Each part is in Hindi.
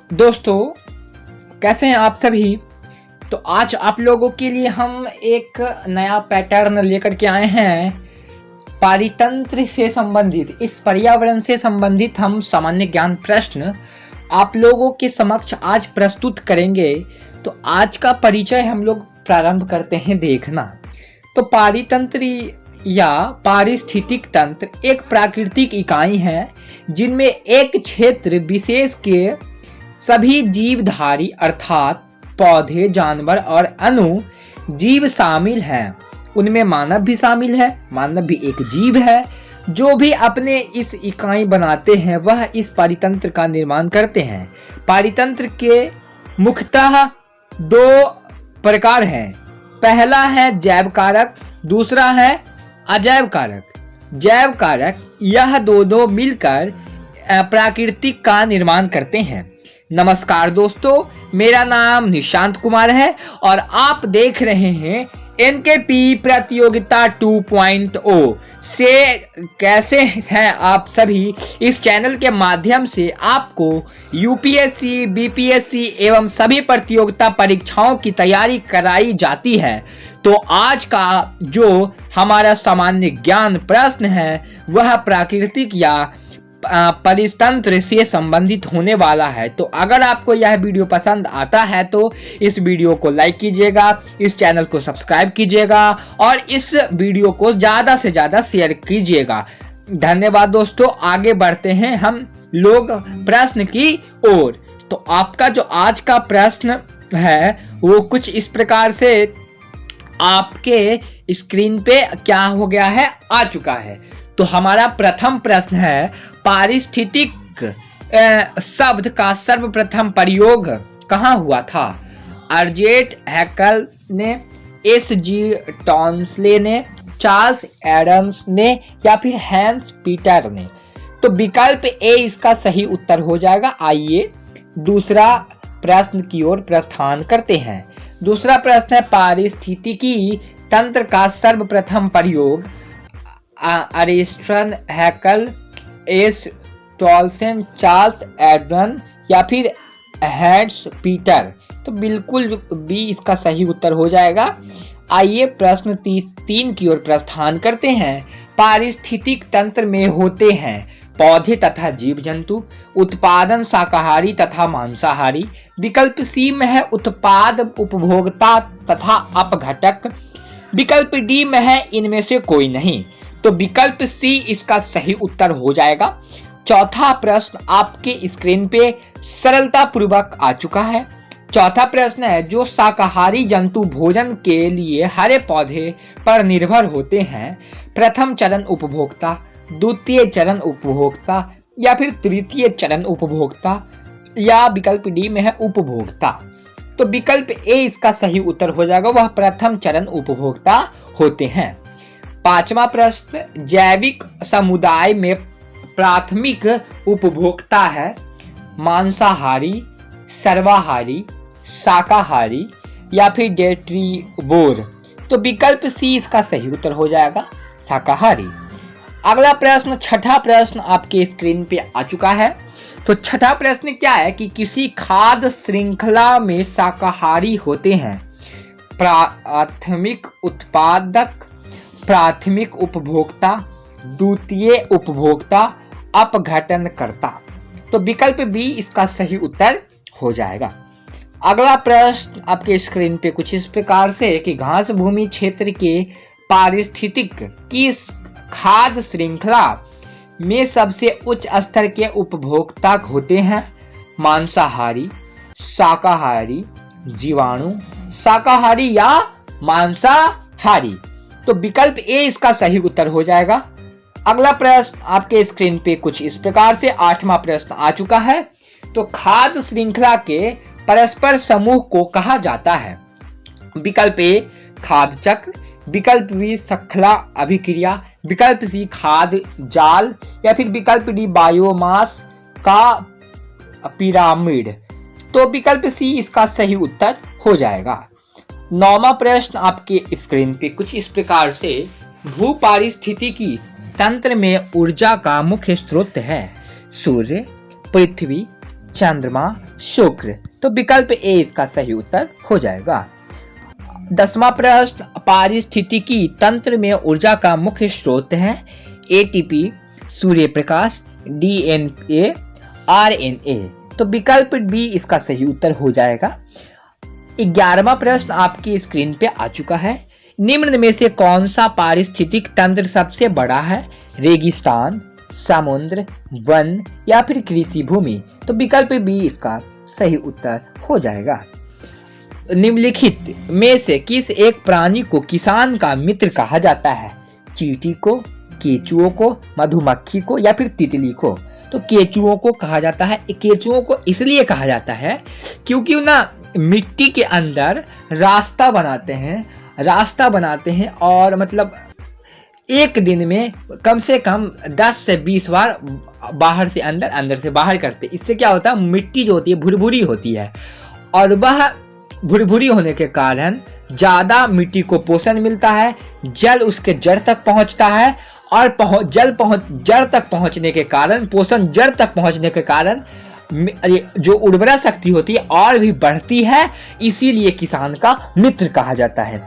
दोस्तों, कैसे हैं आप सभी। तो आज आप लोगों के लिए हम एक नया पैटर्न लेकर के आए हैं। पारितंत्र से संबंधित, इस पर्यावरण से संबंधित हम सामान्य ज्ञान प्रश्न आप लोगों के समक्ष आज प्रस्तुत करेंगे। तो आज का परिचय हम लोग प्रारंभ करते हैं देखना। तो पारितंत्र या पारिस्थितिक तंत्र एक प्राकृतिक इकाई है जिनमें एक क्षेत्र विशेष के सभी जीवधारी अर्थात पौधे, जानवर और अणु जीव शामिल हैं। उनमें मानव भी शामिल है। मानव भी एक जीव है। जो भी अपने इस इकाई बनाते हैं वह इस पारितंत्र का निर्माण करते हैं। पारितंत्र के मुख्यतः दो प्रकार हैं। पहला है जैव कारक, दूसरा है अजैव कारक। जैव कारक यह दोनों मिलकर प्राकृतिक का निर्माण करते हैं। नमस्कार दोस्तों, मेरा नाम निशांत कुमार है और आप देख रहे हैं एनकेपी प्रतियोगिता 2.0 से। कैसे हैं आप सभी। इस चैनल के माध्यम से आपको यूपीएससी, बीपीएससी एवं सभी प्रतियोगिता परीक्षाओं की तैयारी कराई जाती है। तो आज का जो हमारा सामान्य ज्ञान प्रश्न है वह प्राकृतिक या परितंत्र से संबंधित होने वाला है। तो अगर आपको यह वीडियो पसंद आता है तो इस वीडियो को लाइक कीजिएगा, इस चैनल को सब्सक्राइब कीजिएगा और इस वीडियो को ज़्यादा से ज़्यादा शेयर कीजिएगा। धन्यवाद दोस्तों। आगे बढ़ते हैं हम लोग प्रश्न की ओर। तो आपका जो आज का प्रश्न है वो कुछ इस प्रकार से आपके स्क्रीन पे क्या हो गया है, आ चुका है। तो हमारा प्रथम प्रश्न है, पारिस्थितिक शब्द का सर्वप्रथम प्रयोग कहाँ हुआ था। अर्जेट हैकल ने, एस.जी. टॉन्सले ने, चार्ल्स एडम्स ने या फिर हैंस पीटर ने। तो विकल्प ए इसका सही उत्तर हो जाएगा। आइए दूसरा प्रश्न की ओर प्रस्थान करते हैं। दूसरा प्रश्न है, पारिस्थितिकी तंत्र का सर्वप्रथम प्रयोग Ernst Haeckel, S Tolson, Charles Adam या फिर हैंस पीटर। तो बिल्कुल बी इसका सही उत्तर हो जाएगा। आइए प्रश्न 3 की ओर प्रस्थान करते हैं। पारिस्थितिक तंत्र में होते हैं पौधे तथा जीव जंतु, उत्पादन शाकाहारी तथा मांसाहारी। विकल्प सी में है उत्पाद, उपभोक्ता तथा अपघटक। विकल्प डी में है इनमें से कोई नहीं। तो विकल्प सी इसका सही उत्तर हो जाएगा। चौथा प्रश्न आपके स्क्रीन पे सरलता पूर्वक आ चुका है। चौथा प्रश्न है, जो शाकाहारी जंतु भोजन के लिए हरे पौधे पर निर्भर होते हैं, प्रथम चरण उपभोक्ता, द्वितीय चरण उपभोक्ता या फिर तृतीय चरण उपभोक्ता, या विकल्प डी में है उपभोक्ता। तो विकल्प ए इसका सही उत्तर हो जाएगा। वह प्रथम चरण उपभोक्ता होते हैं। पांचवा प्रश्न, जैविक समुदाय में प्राथमिक उपभोक्ता है मांसाहारी, सर्वाहारी, शाकाहारी या फिर डेट्रीवोर। तो विकल्प सी इसका सही उत्तर हो जाएगा, शाकाहारी। अगला प्रश्न, छठा प्रश्न आपके स्क्रीन पे आ चुका है। तो छठा प्रश्न क्या है कि किसी खाद्य श्रृंखला में शाकाहारी होते हैं प्राथमिक उत्पादक, प्राथमिक उपभोक्ता, द्वितीय उपभोक्ता, अपघटनकर्ता। तो विकल्प बी इसका सही उत्तर हो जाएगा। अगला प्रश्न आपके स्क्रीन पे कुछ इस प्रकार से कि घास भूमि क्षेत्र के पारिस्थितिक की खाद्य श्रृंखला में सबसे उच्च स्तर के उपभोक्ता होते हैं मांसाहारी, शाकाहारी, जीवाणु, शाकाहारी या मांसाहारी। तो विकल्प ए इसका सही उत्तर हो जाएगा। अगला प्रश्न आपके स्क्रीन पे कुछ इस प्रकार से आठवां प्रश्न आ चुका है। तो खाद्य श्रृंखला के परस्पर समूह को कहा जाता है। विकल्प ए खाद्य चक्र, विकल्प बी श्रृंखला अभिक्रिया, विकल्प सी खाद्य जाल या फिर विकल्प डी बायोमास का पिरामिड। तो विकल्प सी इसका सही उत्तर हो जाएगा। नौवां प्रश्न आपके स्क्रीन पे कुछ इस प्रकार से, भू पारिस्थितिकी तंत्र में ऊर्जा का मुख्य स्रोत है सूर्य, पृथ्वी, चंद्रमा, शुक्र। तो विकल्प ए इसका सही उत्तर हो जाएगा। 10वां प्रश्न, पारिस्थितिकी तंत्र में ऊर्जा का मुख्य स्रोत है ATP, Surya Prakash, DNA, RNA. तो विकल्प बी इसका सही उत्तर हो जाएगा। 11वां प्रश्न आपकी स्क्रीन पे आ चुका है। निम्न में से कौन सा पारिस्थितिक तंत्र सबसे बड़ा है? रेगिस्तान, समुद्र, वन या फिर कृषि भूमि। तो विकल्प बी इसका सही उत्तर हो जाएगा। निम्नलिखित में से किस एक प्राणी को किसान का मित्र कहा जाता है? चींटी को, केचुओं को, मधुमक्खी को या फिर तितली को। तो केचुओं को कहा जाता है। केचुओं को इसलिए कहा जाता है क्योंकि ना मिट्टी के अंदर रास्ता बनाते हैं और मतलब एक दिन में कम से कम 10 से 20 बार बाहर से अंदर, अंदर से बाहर करते। इससे क्या होता है, मिट्टी जो होती है भुरभुरी होती है और वह भुरभुरी होने के कारण ज्यादा मिट्टी को पोषण मिलता है, जल उसके जड़ तक पहुंचता है और जड़ तक पहुंचने के कारण, पोषण जड़ तक पहुंचने के कारण जो उर्वरा शक्ति होती है और भी बढ़ती है, इसीलिए किसान का मित्र कहा जाता है।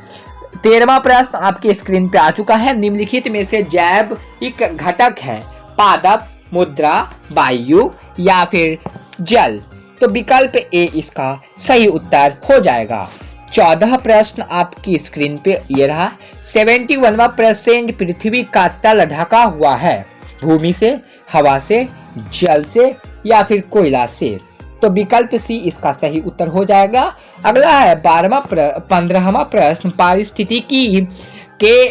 13वां प्रश्न आपके स्क्रीन पे आ चुका है। निम्नलिखित में से जैविक घटक है पादप, मुद्रा, वायु या फिर जल। तो विकल्प ए इसका सही उत्तर हो जाएगा। 14 प्रश्न आपकी स्क्रीन पे ये रहा। 71% पृथ्वी का तल ढका हुआ है भूमि से, हवा से, जल से या फिर कोयला से। तो विकल्प सी इसका सही उत्तर हो जाएगा। अगला है 15वां प्रश्न, पारिस्थितिकी के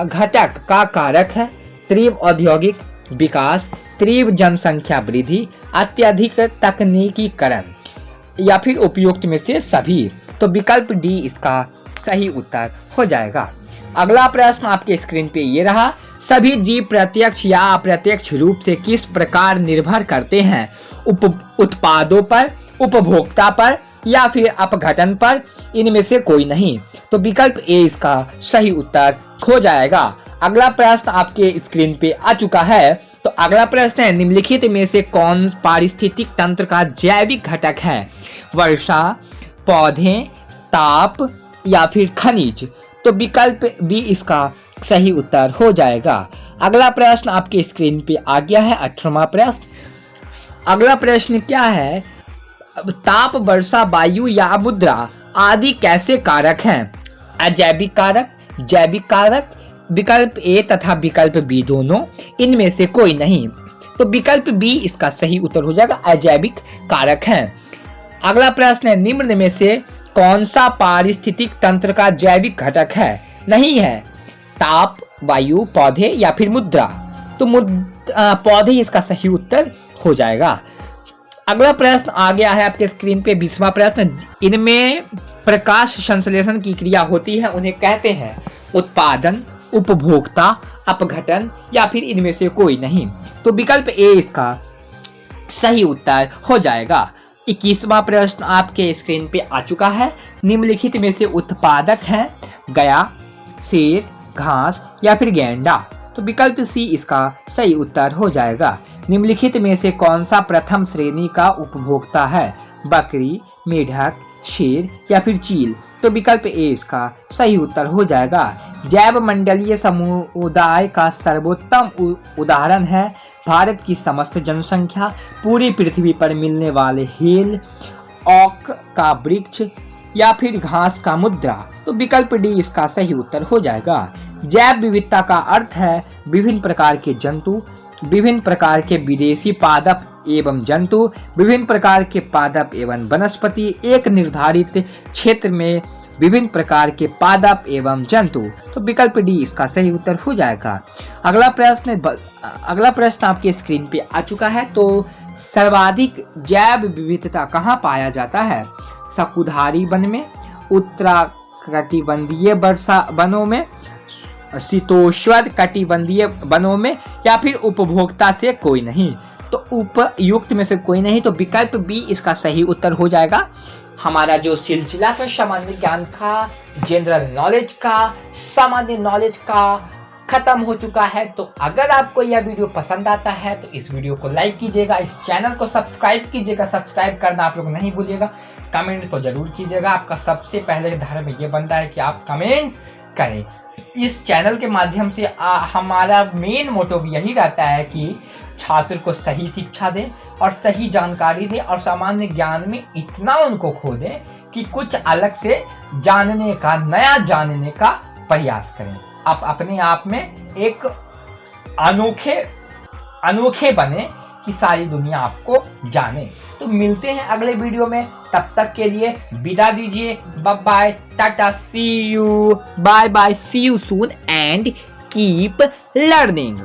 घटक का कारक है तीव्र औद्योगिक विकास, तीव्र जनसंख्या वृद्धि, अत्यधिक तकनीकीकरण या फिर उपयुक्त में से सभी। तो विकल्प डी इसका सही उत्तर हो जाएगा। अगला प्रश्न आपके स्क्रीन पे ये रहा। सभी जीव प्रत्यक्ष या अप्रत्यक्ष रूप से किस प्रकार निर्भर करते हैं? उत्पादों पर, उपभोक्ता पर या फिर अपघटन पर? इनमें से कोई नहीं। तो विकल्प ए इसका सही उत्तर हो जाएगा। अगला प्रश्न आपके स्क्रीन पे आ चुका है। तो अगला प्रश्न है, निम्नलिखित में से कौन पारिस्थितिक तंत्र का जैविक घटक है? वर्षा, पौधे, ताप या फिर खनिज। तो विकल्प बी इसका सही उत्तर हो जाएगा। अगला प्रश्न आपके स्क्रीन पे आ गया है। 18वां प्रश्न। अगला प्रश्न क्या है? ताप, वर्षा, वायु या मुद्रा आदि कैसे कारक हैं? अजैविक कारक, जैविक कारक, विकल्प ए तथा विकल्प बी दोनों, इनमें से कोई नहीं। तो विकल्प बी इसका सही उत्तर हो जाएगा, अजैविक कारक हैं। अगला प्रश्न है, निम्न में से कौन सा पारिस्थितिक तंत्र का जैविक घटक है? नहीं है ताप, वायु, पौधे या फिर मुद्रा। तो पौधे इसका सही उत्तर हो जाएगा। अगला प्रश्न आ गया है आपके स्क्रीन पे 20वां प्रश्न। इनमें प्रकाश संश्लेषण की क्रिया होती है, उन्हें कहते हैं उत्पादन, उपभोक्ता, अपघटन या फिर इनमें से कोई नहीं। तो विकल्प ए इसका सही उत्तर हो जाएगा। 21वां प्रश्न आपके स्क्रीन पे आ चुका है। निम्नलिखित में से उत्पादक हैं गया, शेर, घास या फिर गेंडा। तो विकल्प सी इसका सही उत्तर हो जाएगा। निम्नलिखित में से कौन सा प्रथम श्रेणी का उपभोक्ता है? बकरी, मेढक, शेर या फिर चील। तो विकल्प ए इसका सही उत्तर हो जाएगा। जैव मंडलीय समुदाय का सर्वोत्तम उदाहरण है भारत की समस्त जनसंख्या, पूरी पृथ्वी पर मिलने वाले हेल, ओक का वृक्ष या फिर घास का मुद्रा। तो विकल्प डी इसका सही उत्तर हो जाएगा। जैव विविधता का अर्थ है विभिन्न प्रकार के जंतु, विभिन्न प्रकार के विदेशी पादप एवं जंतु, विभिन्न प्रकार के पादप एवं वनस्पति, एक निर्धारित क्षेत्र में विभिन्न प्रकार के पादप एवं जंतु। तो विकल्प डी इसका सही उत्तर हो जाएगा। अगला प्रश्न आपके स्क्रीन पे आ चुका है। तो सर्वाधिक जैव विविधता कहाँ पाया जाता है? शंकुधारी वन में, उत्तराकटिबंधीय वर्षा वनों में, शीतोष्ण कटिबंधीय वनों में या फिर उपभोक्ता से कोई नहीं। तो उपयुक्त में से कोई नहीं। तो विकल्प बी इसका सही उत्तर हो जाएगा। हमारा जो सिलसिला था सामान्य ज्ञान का, जनरल नॉलेज का, सामान्य नॉलेज का, खत्म हो चुका है। तो अगर आपको यह वीडियो पसंद आता है तो इस वीडियो को लाइक कीजिएगा, इस चैनल को सब्सक्राइब कीजिएगा, सब्सक्राइब करना आप लोग नहीं भूलिएगा, कमेंट तो जरूर कीजिएगा। आपका सबसे पहले धर्म ये बनता है कि आप कमेंट करें। इस चैनल के माध्यम से हमारा मेन मोटो भी यही रहता है कि छात्र को सही शिक्षा दें और सही जानकारी दें और सामान्य ज्ञान में इतना उनको खो दें कि कुछ अलग से जानने का, नया जानने का प्रयास करें। आप अपने आप में एक अनोखे बने कि सारी दुनिया आपको जाने। तो मिलते हैं अगले वीडियो में, तब तक के लिए विदा दीजिए। Bye bye, ta-ta, see you, bye bye, see you soon and keep learning.